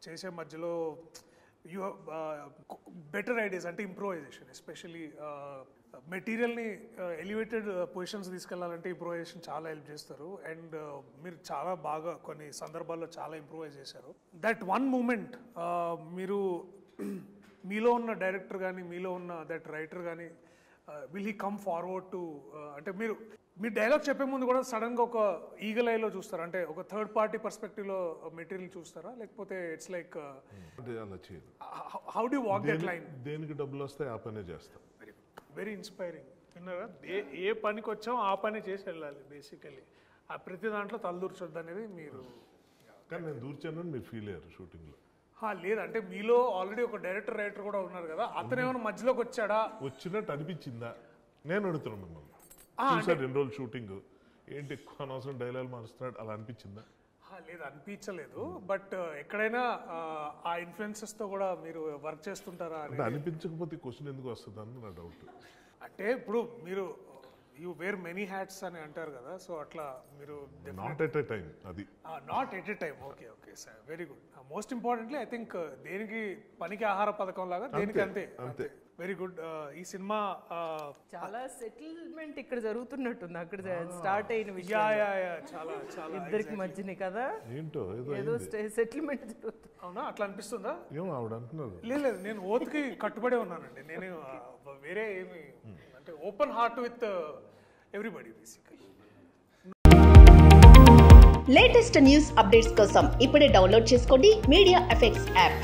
చేసే మధ్యలో you better ideas అంటే ఇంప్రూవైజేషన్, ఎస్పెషలీ మెటీరియల్ని ఎలివేటెడ్ పొజిషన్స్ తీసుకెళ్లాలంటే ఇంప్రూవైజేషన్ చాలా హెల్ప్ చేస్తారు. అండ్ మీరు చాలా బాగా కొన్ని సందర్భాల్లో చాలా ఇంప్రూవైజ్ చేశారు. దట్ వన్ మూమెంట్ మీరు మీలో ఉన్న డైరెక్టర్ కానీ మీలో ఉన్న దట్ రైటర్ కానీ will he come forward to అంటే మీ డైలాగ్ చెప్పే ముందు కూడా సడన్గా ఒక ఈగల్ ఐలో చూస్తారా, అంటే ఒక థర్డ్ పార్టీ పర్స్పెక్టివ్లో మెటీరియల్ చూస్తారా, లేకపోతే it's like how do walk that line? దేనికి డబ్బులు వస్తే ఆ పనే చేస్తాం. Very inspiring. విన్నారా, ఏ పనికి వచ్చామో ఆ పని చేసి వెళ్ళాలి బేసికలీ. ఆ ప్రతి దాంట్లో తలదూర్చొద్దు అనేది మీరు. కానీ నేను దూర్చానని మీరు ఫీల్ అయ్యారు షూటింగ్లో? లేదంటే మీలో ఆల్రెడీ ఒక డైరెక్టర్ రైటర్ కూడా ఉన్నారు కదా, అతను ఏమైనా మధ్యలోకి వచ్చాడా? వచ్చినట్టు అనిపించిందా? నేను అడుగుతున్నాను మిమ్మల్ని. చూసారు 2 రోజులు షూటింగ్, ఏంటి ఎక్కువ అనవసరం డైలాగ్ మారుస్తున్నాడు అలా అనిపించిందా? లేదు, అనిపించలేదు. బట్ ఎక్కడైనా ఆ ఇన్ఫ్లుయెన్సెస్తో కూడా మీరు వర్క్ చేస్తుంటారా అని అనిపించకపోతే క్వశ్చన్ ఎందుకు వస్తుంది అని నా డౌట్. అంటే ఇప్పుడు మీరు యూ వేర్ మెనీ హ్యాట్స్ అని అంటారు కదా, సో అట్లా మీరు నాట్ ఎట్ ఎ టైం. అది not at a time. Okay okay sir, very good. Most importantly I think దేనికి పనికి ఆహార పథకం లాగా దేనికి అంతే. Very good. ఈ సినిమా చాలా సెటిల్మెంట్ ఇక్కడ జరుగుతున్నట్టుంది, అక్కడ స్టార్ట్ అయిన విషయం చాలా చాలా ఇద్దరికి మధ్యనే కదా, ఏంటో ఏదో సెటిల్మెంట్ జరుగుతుంది. అవునా, అట్లా అనిపిస్తుందా? ఏమో ఆవిడ అంటున్నారు. లేదు, నేను ఓత్కి కట్టుబడే ఉన్నానండి. నేను వేరే ఏమి అంటే open heart with everybody basically. Latest news updates కోసం ఇప్పుడే డౌన్లోడ్ చేసుకోండి మీడియా ఎఫెక్ట్స్ యాప్.